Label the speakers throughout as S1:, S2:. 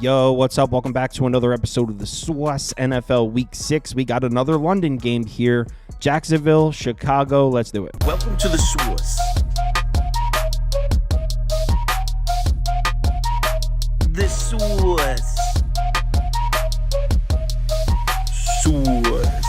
S1: Yo, what's up? Welcome back to another episode of the Swiss NFL Week 6. We got another London game here. Jacksonville, Chicago. Let's do it.
S2: Welcome to the Swiss. The Swiss. Swiss.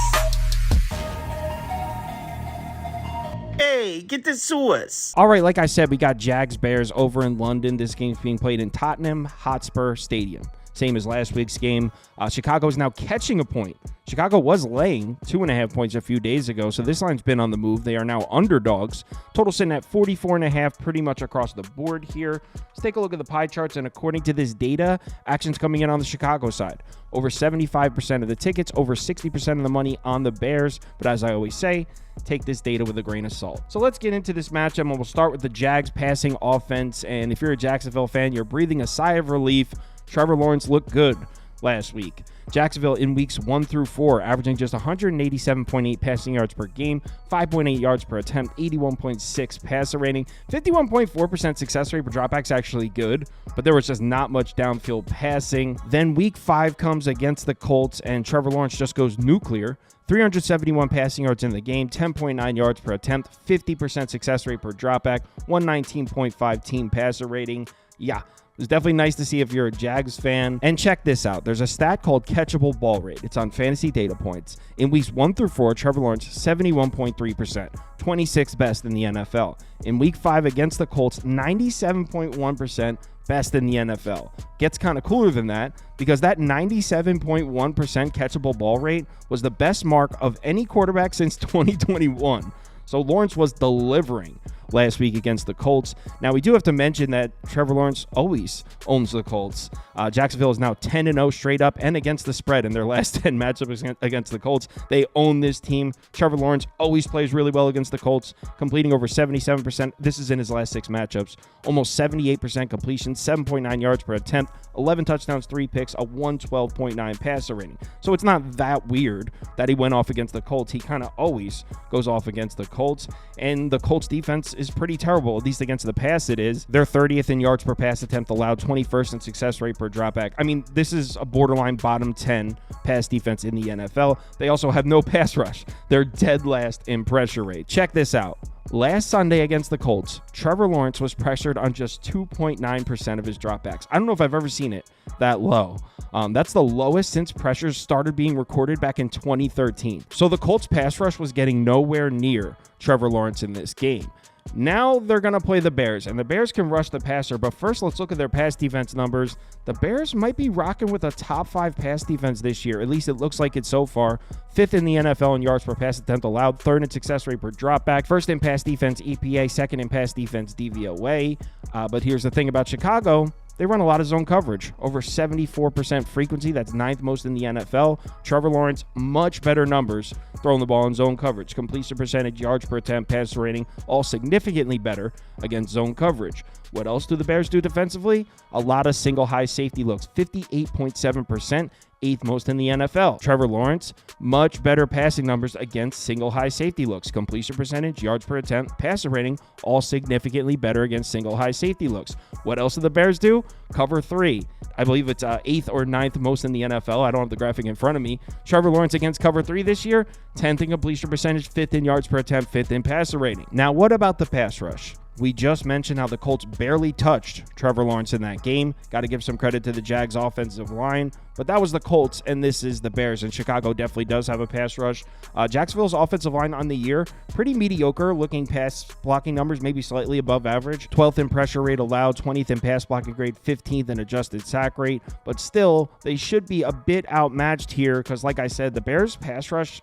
S2: Hey, get the Swiss.
S1: All right, like I said, we got Jags Bears over in London. This game's being played in Tottenham Hotspur Stadium. Same as last week's game. Chicago is now catching a point. Chicago was laying 2.5 points a few days ago, so this line's been on the move. They are now underdogs. Total sitting at 44.5 pretty much across the board here. Let's take a look at the pie charts, and according to this data, action's coming in on the Chicago side. Over 75% of the tickets, over 60% of the money on the Bears. But as I always say, take this data with a grain of salt. So let's get into this matchup, and we'll start with the Jags passing offense. And if you're a Jacksonville fan, you're breathing a sigh of relief. Trevor Lawrence looked good last week. Jacksonville in weeks 1 through 4, averaging just 187.8 passing yards per game, 5.8 yards per attempt, 81.6 passer rating, 51.4% success rate per dropback's actually good, but there was just not much downfield passing. Then week 5 comes against the Colts, and Trevor Lawrence just goes nuclear. 371 passing yards in the game, 10.9 yards per attempt, 50% success rate per dropback, 119.5 team passer rating. Yeah. It's definitely nice to see if you're a Jags fan. And check this out. There's a stat called catchable ball rate. It's on fantasy data points. In weeks 1 through 4, Trevor Lawrence, 71.3%, 26th best in the NFL. In week 5 against the Colts, 97.1%, best in the NFL. Gets kind of cooler than that because that 97.1% catchable ball rate was the best mark of any quarterback since 2021. So Lawrence was delivering last week against the Colts. Now, we do have to mention that Trevor Lawrence always owns the Colts. Jacksonville is now 10-0 straight up and against the spread in their last 10 matchups against the Colts. They own this team. Trevor Lawrence always plays really well against the Colts, completing over 77%. This is in his last 6 matchups. Almost 78% completion, 7.9 yards per attempt, 11 touchdowns, 3 picks, a 112.9 passer rating. So it's not that weird that he went off against the Colts. He kind of always goes off against the Colts, and the Colts defense is pretty terrible, at least against the pass it is. They're 30th in yards per pass attempt allowed, 21st in success rate per dropback. I mean, this is a borderline bottom 10 pass defense in the NFL. They also have no pass rush. They're dead last in pressure rate. Check this out. Last Sunday against the Colts, Trevor Lawrence was pressured on just 2.9% of his dropbacks. I don't know if I've ever seen it that low. That's the lowest since pressures started being recorded back in 2013. So the Colts pass rush was getting nowhere near Trevor Lawrence in this game. Now they're going to play the Bears, and the Bears can rush the passer, but first let's look at their pass defense numbers. The Bears might be rocking with a top 5 pass defense this year. At least it looks like it so far. 5th in the NFL in yards per pass attempt allowed, 3rd in success rate per dropback, 1st in pass defense EPA, 2nd in pass defense DVOA. But here's the thing about Chicago. They run a lot of zone coverage, over 74% frequency. That's 9th most in the NFL. Trevor Lawrence, much better numbers throwing the ball in zone coverage. Completion percentage, yards per attempt, passer rating, all significantly better against zone coverage. What else do the Bears do defensively? A lot of single high safety looks, 58.7%. 8th most in the NFL. Trevor Lawrence, much better passing numbers against single high safety looks. Completion percentage, yards per attempt, passer rating, all significantly better against single high safety looks. What else do the Bears do? Cover 3. I believe it's 8th or 9th most in the NFL. I don't have the graphic in front of me. Trevor Lawrence against cover 3 this year, 10th in completion percentage, 5th in yards per attempt, 5th in passer rating. Now, what about the pass rush? We just mentioned how the Colts barely touched Trevor Lawrence in that game. Got to give some credit to the Jags offensive line, but that was the Colts, and this is the Bears, and Chicago definitely does have a pass rush. Jacksonville's offensive line on the year, pretty mediocre, looking pass blocking numbers, maybe slightly above average. 12th in pressure rate allowed, 20th in pass blocking grade, 15th in adjusted sack rate, but still, they should be a bit outmatched here, because like I said, the Bears pass rush,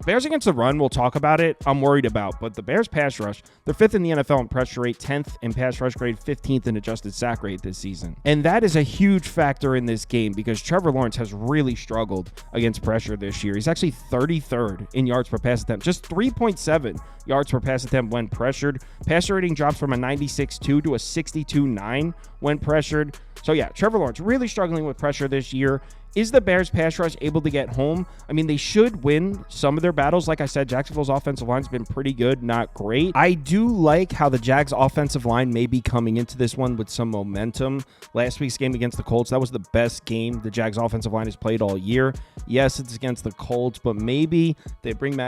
S1: Bears against the run, we'll talk about it, I'm worried about, but the Bears pass rush, they're 5th in the NFL in pressure rate, 10th in pass rush grade, 15th in adjusted sack rate this season. And that is a huge factor in this game because Trevor Lawrence has really struggled against pressure this year. He's actually 33rd in yards per pass attempt, just 3.7 yards per pass attempt when pressured. Passer rating drops from a 96.2 to a 62.9 when pressured. So yeah, Trevor Lawrence really struggling with pressure this year. Is the Bears pass rush able to get home? I mean, they should win some of their battles. Like I said, Jacksonville's offensive line's been pretty good, not great. I do like how the Jags offensive line may be coming into this one with some momentum. Last week's game against the Colts, that was the best game the Jags offensive line has played all year. Yes, it's against the Colts, but maybe they bring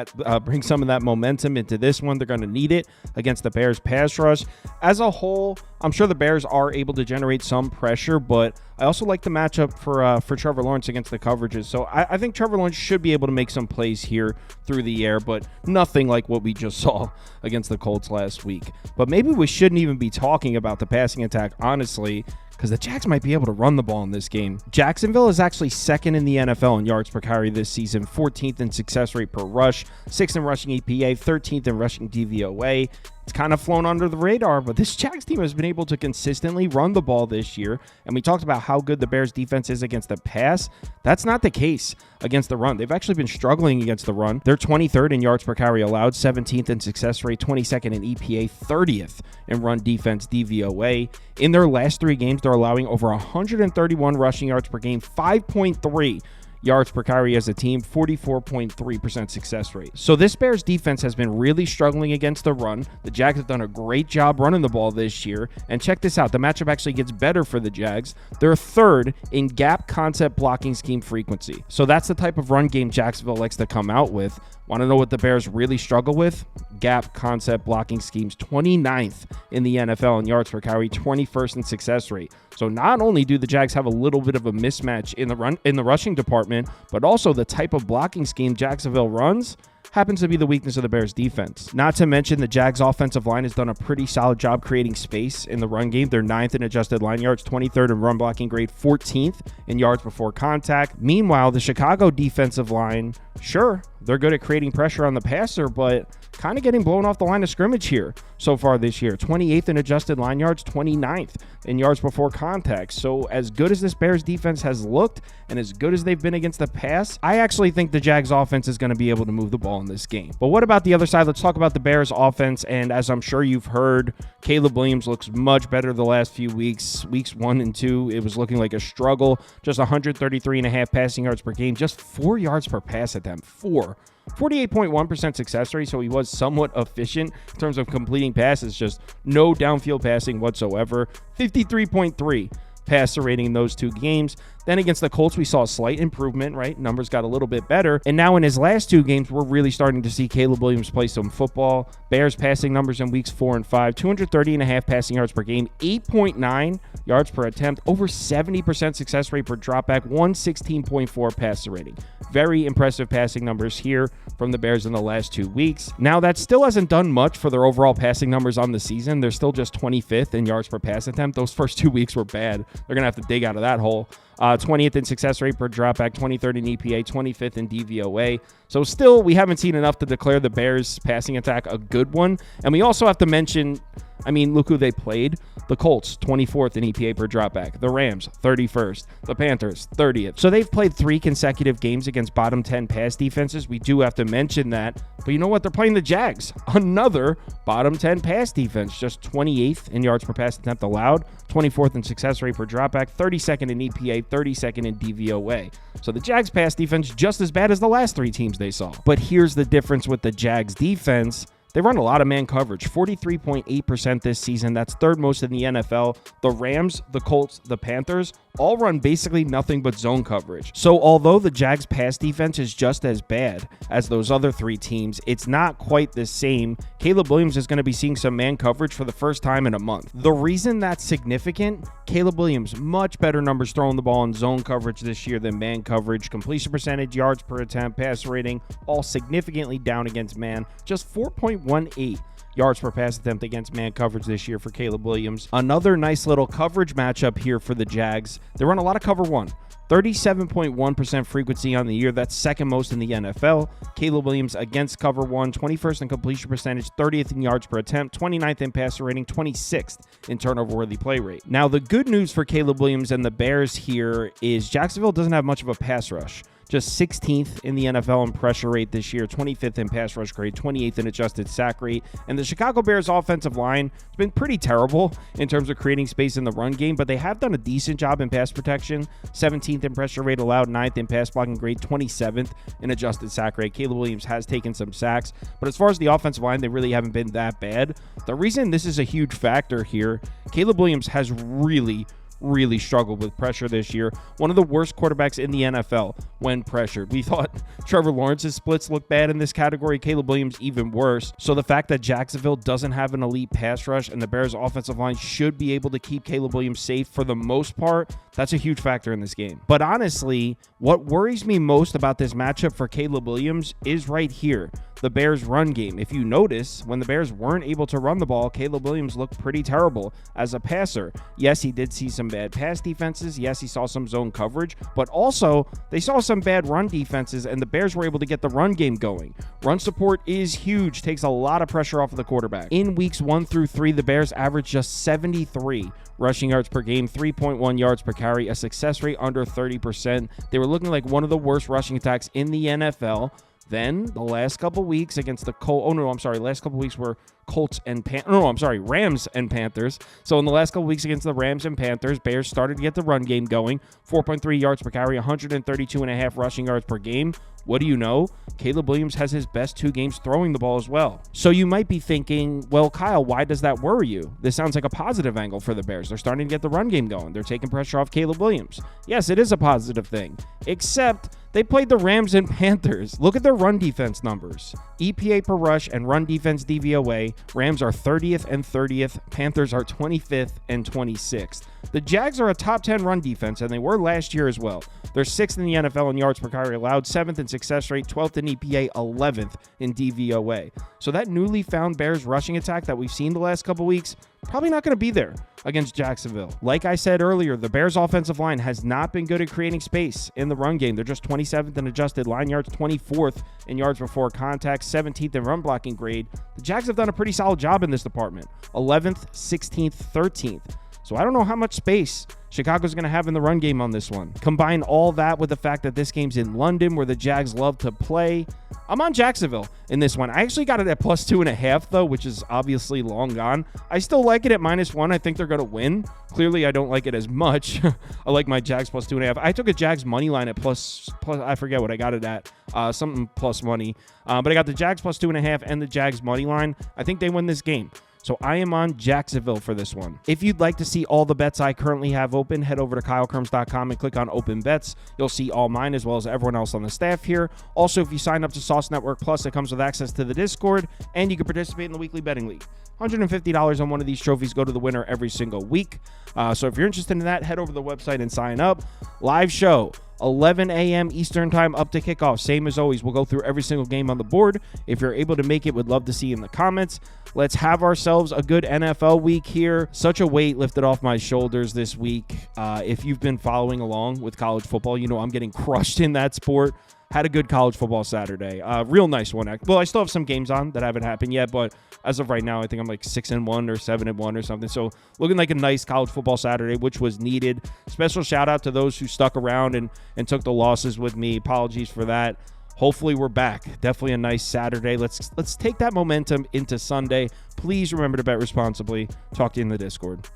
S1: some of that momentum into this one. They're going to need it against the Bears pass rush. As a whole, I'm sure the Bears are able to generate some pressure, but I also like the matchup for Trevor Lawrence against the coverages. So I think Trevor Lawrence should be able to make some plays here through the air, but nothing like what we just saw against the Colts last week. But maybe we shouldn't even be talking about the passing attack, honestly, because the Jags might be able to run the ball in this game. Jacksonville is actually second in the NFL in yards per carry this season, 14th in success rate per rush, 6th in rushing EPA, 13th in rushing DVOA. It's kind of flown under the radar, but this Jags team has been able to consistently run the ball this year. And we talked about how good the Bears defense is against the pass. That's not the case against the run. They've actually been struggling against the run. They're 23rd in yards per carry allowed, 17th in success rate, 22nd in EPA, 30th in run defense DVOA. In their last 3 games, they're allowing over 131 rushing yards per game, 5.3 yards per carry as a team, 44.3% success rate. So this Bears defense has been really struggling against the run. The Jags have done a great job running the ball this year. And check this out. The matchup actually gets better for the Jags. They're 3rd in gap concept blocking scheme frequency. So that's the type of run game Jacksonville likes to come out with. Want to know what the Bears really struggle with? Gap concept blocking schemes, 29th in the NFL in yards per carry, 21st in success rate. So not only do the Jags have a little bit of a mismatch in the rushing department, but also the type of blocking scheme Jacksonville runs happens to be the weakness of the Bears defense. Not to mention the Jags offensive line has done a pretty solid job creating space in the run game. They're 9th in adjusted line yards, 23rd in run blocking grade, 14th in yards before contact. Meanwhile, the Chicago defensive line, sure, they're good at creating pressure on the passer, but kind of getting blown off the line of scrimmage here so far this year. 28th in adjusted line yards, 29th in yards before contact. So as good as this Bears defense has looked and as good as they've been against the pass, I actually think the Jags offense is going to be able to move the ball in this game. But what about the other side? Let's talk about the Bears offense. And as I'm sure you've heard, Caleb Williams looks much better the last few weeks. Weeks 1 and 2, it was looking like a struggle. Just 133.5 passing yards per game, just 4 yards per pass attempt. 48.1% success rate, so he was somewhat efficient in terms of completing passes, just no downfield passing whatsoever. 53.3 passer rating in those 2 games. Then against the Colts, we saw a slight improvement, right? Numbers got a little bit better. And now in his last 2 games, we're really starting to see Caleb Williams play some football. Bears passing numbers in weeks 4 and 5, 230.5 passing yards per game, 8.9 yards per attempt, over 70% success rate per dropback, 116.4 passer rating. Very impressive passing numbers here from the Bears in the last 2 weeks. Now, that still hasn't done much for their overall passing numbers on the season. They're still just 25th in yards per pass attempt. Those first 2 weeks were bad. They're going to have to dig out of that hole. 20th in success rate per dropback, 23rd in EPA, 25th in DVOA. So still, we haven't seen enough to declare the Bears passing attack a good one. And we also have to mention, I mean, look who they played. The Colts, 24th in EPA per dropback. The Rams, 31st. The Panthers, 30th. So they've played 3 consecutive games against bottom 10 pass defenses. We do have to mention that. But you know what? They're playing the Jags. Another bottom 10 pass defense. Just 28th in yards per pass attempt allowed. 24th in success rate per dropback. 32nd in EPA. 32nd in DVOA. So the Jags pass defense just as bad as the last 3 teams they saw. But here's the difference with the Jags defense. They run a lot of man coverage, 43.8% this season. That's 3rd most in the NFL. The Rams, the Colts, the Panthers all run basically nothing but zone coverage. So although the Jags pass defense is just as bad as those other 3 teams, it's not quite the same. Caleb Williams is going to be seeing some man coverage for the first time in a month. The reason that's significant, Caleb Williams, much better numbers throwing the ball in zone coverage this year than man coverage. Completion percentage, yards per attempt, pass rating, all significantly down against man. Just 4.18 yards per pass attempt against man coverage this year for Caleb Williams. Another nice little coverage matchup here for the Jags. They run a lot of cover 1. 37.1% frequency on the year. That's 2nd most in the NFL. Caleb Williams against cover 1, 21st in completion percentage, 30th in yards per attempt, 29th in passer rating, 26th in turnover-worthy play rate. Now, the good news for Caleb Williams and the Bears here is Jacksonville doesn't have much of a pass rush. just 16th in the NFL in pressure rate this year, 25th in pass rush grade, 28th in adjusted sack rate. And the Chicago Bears offensive line has been pretty terrible in terms of creating space in the run game, but they have done a decent job in pass protection. 17th in pressure rate allowed, 9th in pass blocking grade, 27th in adjusted sack rate. Caleb Williams has taken some sacks, but as far as the offensive line, they really haven't been that bad. The reason this is a huge factor here, Caleb Williams has really struggled with pressure this year. One of the worst quarterbacks in the NFL when pressured. We thought Trevor Lawrence's splits looked bad in this category. Caleb Williams even worse. So the fact that Jacksonville doesn't have an elite pass rush and the Bears offensive line should be able to keep Caleb Williams safe for the most part, that's a huge factor in this game. But honestly, what worries me most about this matchup for Caleb Williams is right here. The Bears run game. If you notice, when the Bears weren't able to run the ball, Caleb Williams looked pretty terrible as a passer. Yes, he did see some bad pass defenses. Yes, he saw some zone coverage, but also they saw some bad run defenses, and the Bears were able to get the run game going. Run support is huge, takes a lot of pressure off of the quarterback. In weeks 1 through 3, the Bears averaged just 73 rushing yards per game, 3.1 yards per carry, a success rate under 30%. They were looking like one of the worst rushing attacks in the NFL. Then the last couple weeks against the last couple weeks were Rams and Panthers. So in the last couple weeks against the Rams and Panthers, Bears started to get the run game going. 4.3 yards per carry, 132.5 rushing yards per game. What do you know? Caleb Williams has his best 2 games throwing the ball as well. So you might be thinking, well, Kyle, why does that worry you? This sounds like a positive angle for the Bears. They're starting to get the run game going. They're taking pressure off Caleb Williams. Yes, it is a positive thing, except they played the Rams and Panthers. Look at their run defense numbers. EPA per rush and run defense DVOA. Rams are 30th and 30th. Panthers are 25th and 26th. The Jags are a top 10 run defense, and they were last year as well. They're 6th in the NFL in yards per carry allowed, 7th in success rate, 12th in EPA, 11th in DVOA. So that newly found Bears rushing attack that we've seen the last couple weeks, probably not going to be there against Jacksonville. Like I said earlier, the Bears offensive line has not been good at creating space in the run game. They're just 27th in adjusted line yards, 24th in yards before contact, 17th in run blocking grade. The Jags have done a pretty solid job in this department. 11th, 16th, 13th. So I don't know how much space Chicago's going to have in the run game on this one. Combine all that with the fact that this game's in London where the Jags love to play. I'm on Jacksonville in this one. I actually got it at +2.5 though, which is obviously long gone. I still like it at -1. I think they're going to win. Clearly, I don't like it as much. I like my Jags +2.5. I took a Jags money line at plus I forget what I got it at. Something plus money. But I got the Jags +2.5 and the Jags money line. I think they win this game. So I am on Jacksonville for this one. If you'd like to see all the bets I currently have open, head over to KyleKirms.com and click on Open Bets. You'll see all mine as well as everyone else on the staff here. Also, if you sign up to Sauce Network Plus, it comes with access to the Discord, and you can participate in the weekly betting league. $150 on one of these trophies go to the winner every single week. So if you're interested in that, head over to the website and sign up. Live show, 11 a.m. Eastern time up to kickoff. Same as always, we'll go through every single game on the board. If you're able to make it, we'd love to see you in the comments. Let's have ourselves a good NFL week here. Such a weight lifted off my shoulders this week. If you've been following along with college football, you know I'm getting crushed in that sport. Had a good college football Saturday. Real nice one. Well, I still have some games on that haven't happened yet, but as of right now, I think I'm like 6-1 or 7-1 or something. So looking like a nice college football Saturday, which was needed. Special shout out to those who stuck around and took the losses with me. Apologies for that. Hopefully we're back. Definitely a nice Saturday. Let's take that momentum into Sunday. Please remember to bet responsibly. Talk to you in the Discord.